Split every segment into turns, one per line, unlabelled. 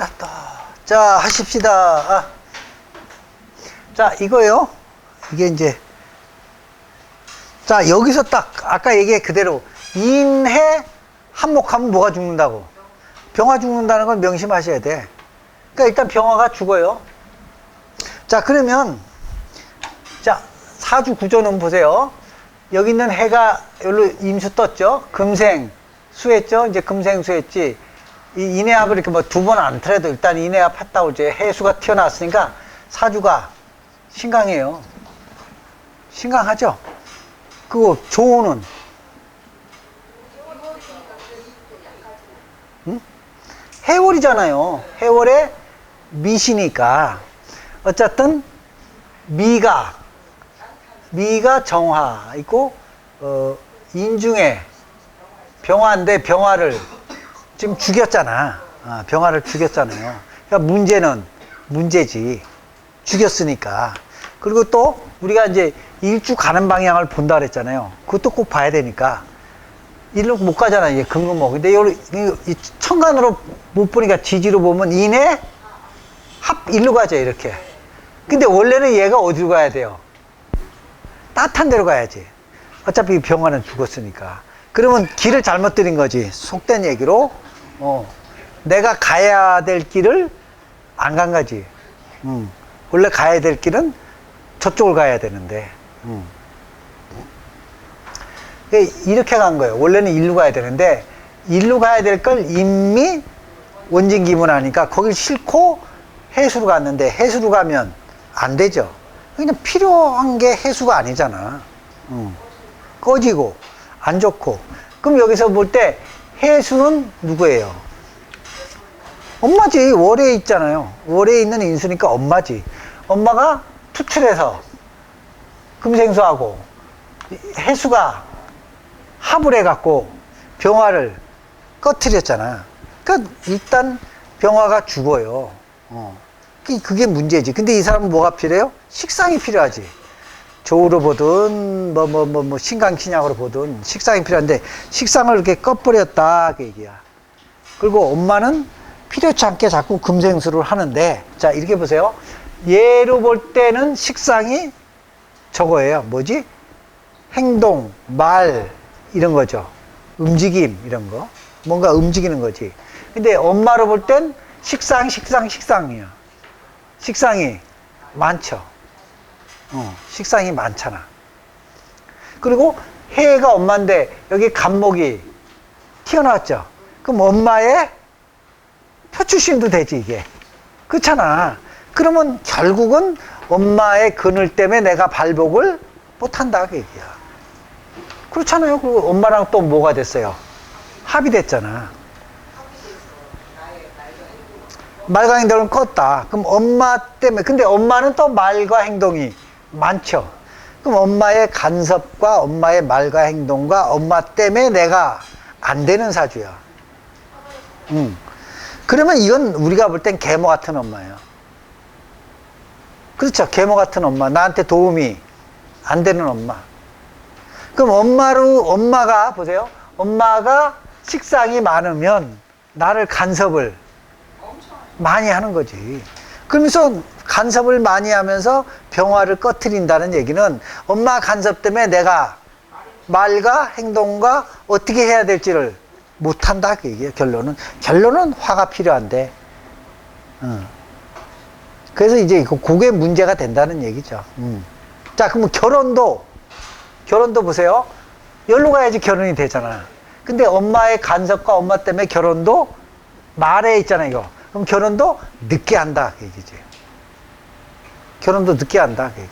합시다 또. 자, 하십시다. 자, 이거요. 이게 이제, 자, 여기서 딱 아까 얘기한 그대로 인해 한목하면 뭐가 죽는다고? 병화 죽는다는 걸 명심하셔야 돼. 그러니까 일단 병화가 죽어요. 자, 그러면 자, 사주 구조는 보세요. 여기 있는 해가 여기로 임수 떴죠. 금생 수했죠. 이제 금생 수했지. 이 인해합을 이렇게 뭐 두 번 안 틀어도 일단 인해합 했다고 이제 해수가 튀어나왔으니까 사주가 신강해요. 신강하죠. 그리고 조우는 응? 해월이잖아요. 해월에 미시니까 어쨌든 미가 정화 있고 인중에 병화인데 병화를 지금 죽였잖아. 병화를 죽였잖아요. 그러니까 문제는 문제지. 죽였으니까. 그리고 또 우리가 이제 일주 가는 방향을 본다 그랬잖아요. 그것도 꼭 봐야 되니까. 일로 못 가잖아, 이제 금금목. 근데 이 천간으로 못 보니까 지지로 보면 인해 합 일로 가죠, 이렇게. 근데 원래는 얘가 어디로 가야 돼요? 따뜻한 데로 가야지. 어차피 병화는 죽었으니까. 그러면 길을 잘못 들인 거지. 속된 얘기로. 내가 가야 될 길을 안 간 거지. 원래 가야 될 길은 저쪽을 가야 되는데. 이렇게 간 거예요. 원래는 일로 가야 되는데, 일로 가야 될 걸 인미 원진기문하니까 거길 싣고 해수로 갔는데, 해수로 가면 안 되죠. 그냥 필요한 게 해수가 아니잖아. 꺼지고, 안 좋고. 그럼 여기서 볼 때, 해수는 누구예요? 엄마지. 월에 있잖아요. 월에 있는 인수니까 엄마지. 엄마가 투출해서 금생수하고 해수가 합을 해갖고 병화를 꺼트렸잖아. 그러니까 일단 병화가 죽어요. 그게 문제지. 근데 이 사람은 뭐가 필요해요? 식상이 필요하지. 조우로 보든 신강신약으로 보든 식상이 필요한데 식상을 이렇게 꺼버렸다 그 얘기야. 그리고 엄마는 필요치 않게 자꾸 금생수를 하는데, 자, 이렇게 보세요. 얘로 볼 때는 식상이 저거예요. 뭐지? 행동, 말 이런 거죠. 움직임 이런 거. 뭔가 움직이는 거지. 근데 엄마로 볼 땐 식상이야. 식상이 많죠. 식상이 많잖아. 그리고 해가 엄마인데 여기 간목이 튀어나왔죠. 그럼 엄마의 표출심도 되지, 이게. 그렇잖아. 그러면 결국은 엄마의 그늘 때문에 내가 발복을 못한다, 그 얘기야. 그렇잖아요. 그리고 엄마랑 또 뭐가 됐어요? 합이 됐잖아. 말과 행동은 컸다. 그럼 엄마 때문에, 근데 엄마는 또 말과 행동이 많죠. 그럼 엄마의 간섭과 엄마의 말과 행동과 엄마 때문에 내가 안 되는 사주야. 그러면 이건 우리가 볼 땐 계모 같은 엄마예요. 그렇죠. 계모 같은 엄마. 나한테 도움이 안 되는 엄마. 그럼 엄마가, 보세요. 엄마가 식상이 많으면 나를 간섭을 많이 하는 거지. 그러면서 간섭을 많이 하면서 병화를 꺼트린다는 얘기는 엄마 간섭 때문에 내가 말과 행동과 어떻게 해야 될지를 못한다 그 얘기예요. 결론은 화가 필요한데. 그래서 이제 그게 문제가 된다는 얘기죠. 자, 그러면 결혼도 보세요. 여기로 가야지 결혼이 되잖아. 근데 엄마의 간섭과 엄마 때문에 결혼도 말에 있잖아, 이거. 그럼 결혼도 늦게 한다 그 얘기지. 결혼도 늦게 한다 그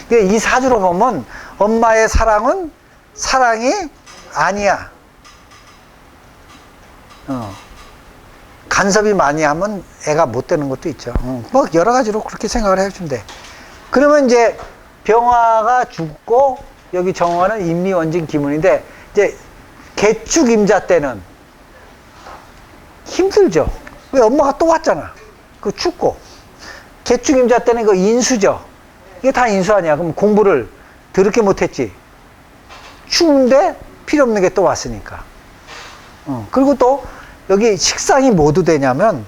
얘기야. 이 사주로 보면 엄마의 사랑은 사랑이 아니야. 간섭이 많이 하면 애가 못 되는 것도 있죠. 뭐 여러 가지로 그렇게 생각을 해주면 돼. 그러면 이제 병화가 죽고 여기 정화는 인미원진 기문인데, 이제 개축임자 때는 힘들죠. 왜? 엄마가 또 왔잖아. 그 춥고. 개축임자 때는 그 인수죠. 이게 다 인수 아니야. 그럼 공부를 더럽게 못했지. 추운데 필요 없는 게 또 왔으니까. 그리고 또 여기 식상이 뭐도 되냐면,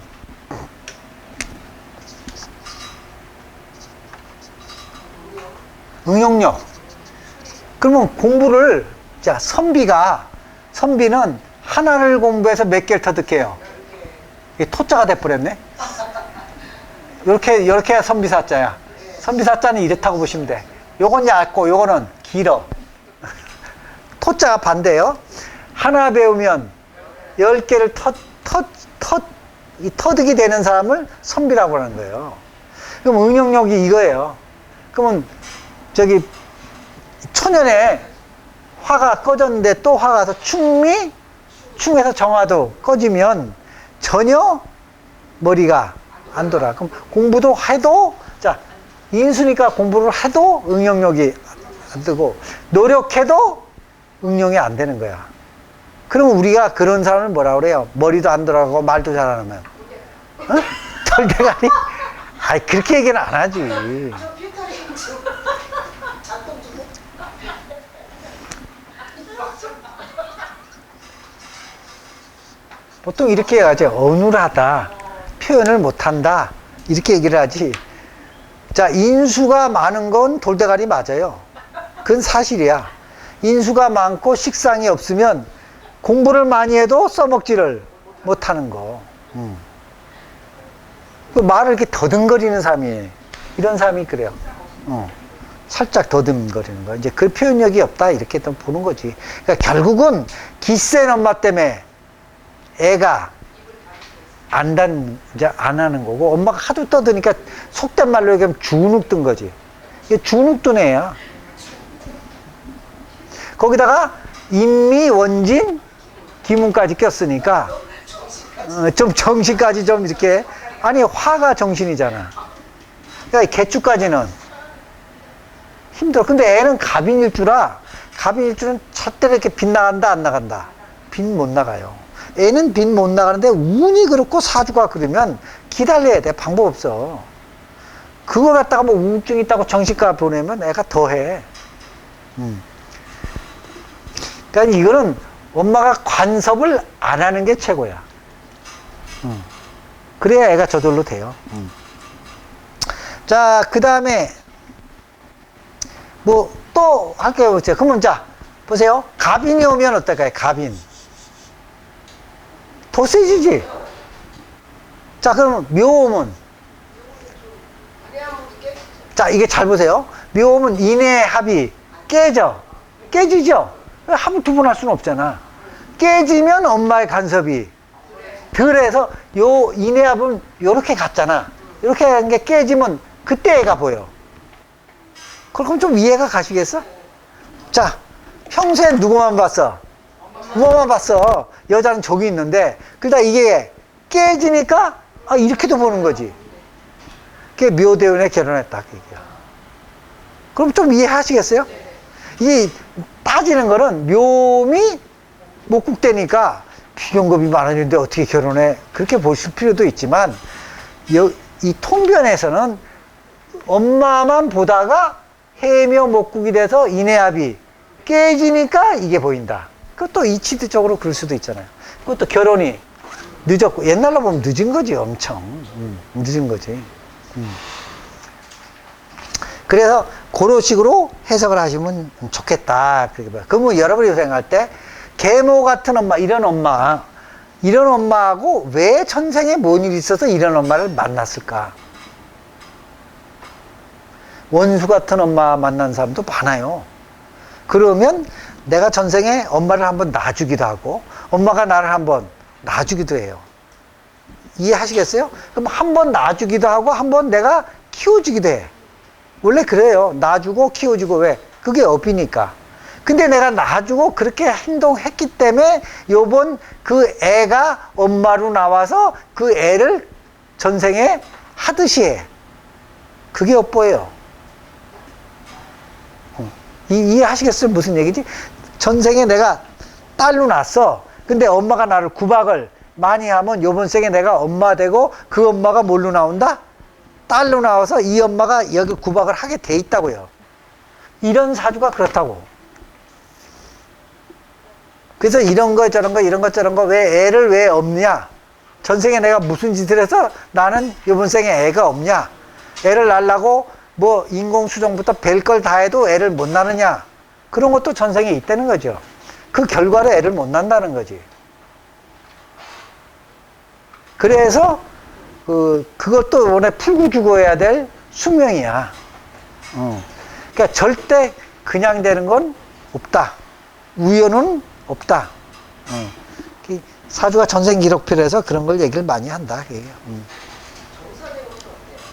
응용력. 그러면 공부를, 자, 선비는 하나를 공부해서 몇 개를 터득해요? 이게 토자가 돼버렸네? 요렇게 선비사자야. 선비사자는 이렇다고 보시면 돼. 요건 얇고, 요거는 길어. 토자가 반대요. 하나 배우면 10개를 터득이 되는 사람을 선비라고 하는 거예요. 그럼 응용력이 이거예요. 그러면 저기 초년에 화가 꺼졌는데 또 화가 가서 충에서 정화도 꺼지면 전혀 머리가 안 돌아. 그럼 공부도 해도, 자, 인수니까 공부를 해도 응용력이 안 뜨고, 노력해도 응용이 안 되는 거야. 그러면 우리가 그런 사람을 뭐라 그래요? 머리도 안 돌아가고 말도 잘 안 하면. 어? 절대가리? 아이, 그렇게 얘기는 안 하지. 보통 이렇게 해야지. 어눌하다, 표현을 못한다, 이렇게 얘기를 하지. 자, 인수가 많은 건 돌대가리 맞아요. 그건 사실이야. 인수가 많고 식상이 없으면 공부를 많이 해도 써먹지를 못하는 거. 그 말을 이렇게 더듬거리는 사람이, 이런 사람이 그래요. 살짝 더듬거리는 거. 이제 그 표현력이 없다, 이렇게 또 보는 거지. 그러니까 결국은 기센 엄마 때문에 애가 이제 안 하는 거고, 엄마가 하도 떠드니까 속된 말로 얘기하면 주눅 든 거지. 이게 주눅 든 애야. 거기다가 인미, 원진, 기문까지 꼈으니까, 좀 정신까지 좀 이렇게, 아니, 화가 정신이잖아. 그러니까 개축까지는 힘들어. 근데 애는 갑인일주라, 갑인일주는 절대로 이렇게 빗 나간다, 안 나간다? 빗 못 나가요. 애는 빗 못 나가는데 운이 그렇고 사주가 그러면 기다려야 돼. 방법 없어. 그걸 갖다가 뭐 우울증 있다고 정신과 보내면 애가 더해. 그러니까 이거는 엄마가 관섭을 안 하는 게 최고야. 그래야 애가 저절로 돼요. 자, 그 다음에 뭐 또 할게요. 그러면 자, 보세요. 갑인이 오면 어떨까요? 갑인. 더 세지지? 자, 그러면 묘오면. 자, 이게 잘 보세요. 묘오면 인의 합이 깨지죠? 합을 두 번 할 수는 없잖아. 깨지면 엄마의 간섭이 덜해서 요 인의 합은 요렇게 갔잖아. 요렇게 간 게 깨지면 그때 애가 보여. 그럼 좀 이해가 가시겠어? 자, 평소에 누구만 봤어? 엄마만 봤어. 여자는 저기 있는데, 그러다 이게 깨지니까, 아, 이렇게도 보는 거지. 그게 묘대운에 결혼했다, 그 얘기야. 그럼 좀 이해하시겠어요? 이 따지는 거는 묘미 목국되니까 비경급이 많아지는데 어떻게 결혼해? 그렇게 보실 필요도 있지만, 이 통변에서는 엄마만 보다가 해묘 목국이 돼서 인해합이 깨지니까 이게 보인다. 그것도 이치적으로 그럴 수도 있잖아요. 그것도 결혼이 늦었고, 옛날로 보면 늦은 거지, 엄청. 늦은 거지. 그래서 그런 식으로 해석을 하시면 좋겠다. 그러면 여러분이 생각할 때 계모 같은 엄마, 이런 엄마하고 왜 천생에 뭔 일이 있어서 이런 엄마를 만났을까? 원수 같은 엄마 만난 사람도 많아요. 그러면 내가 전생에 엄마를 한번 놔주기도 하고 엄마가 나를 한번 놔주기도 해요. 이해하시겠어요? 그럼 한번 놔주기도 하고 한번 내가 키워주기도 해. 원래 그래요. 놔주고 키워주고. 왜? 그게 업이니까. 근데 내가 놔주고 그렇게 행동했기 때문에 요번 그 애가 엄마로 나와서 그 애를 전생에 하듯이 해. 그게 업보예요. 이해하시겠어요? 무슨 얘기지? 전생에 내가 딸로 낳았어. 근데 엄마가 나를 구박을 많이 하면 요번 생에 내가 엄마 되고 그 엄마가 뭘로 나온다? 딸로 나와서 이 엄마가 여기 구박을 하게 돼 있다고요. 이런 사주가 그렇다고. 그래서 이런 거 저런 거 이런 거 저런 거 왜 애를 왜 없냐? 전생에 내가 무슨 짓을 해서 나는 이번 생에 애가 없냐? 애를 낳으려고 뭐 인공수정부터 별걸 다 해도 애를 못 낳느냐? 그런 것도 전생에 있다는 거죠. 그 결과로 애를 못 낳는다는 거지. 그래서 그것도 원래 풀고 죽어야 될 숙명이야. 그러니까 절대 그냥 되는 건 없다. 우연은 없다. 사주가 전생 기록표에서 그런 걸 얘기를 많이 한다.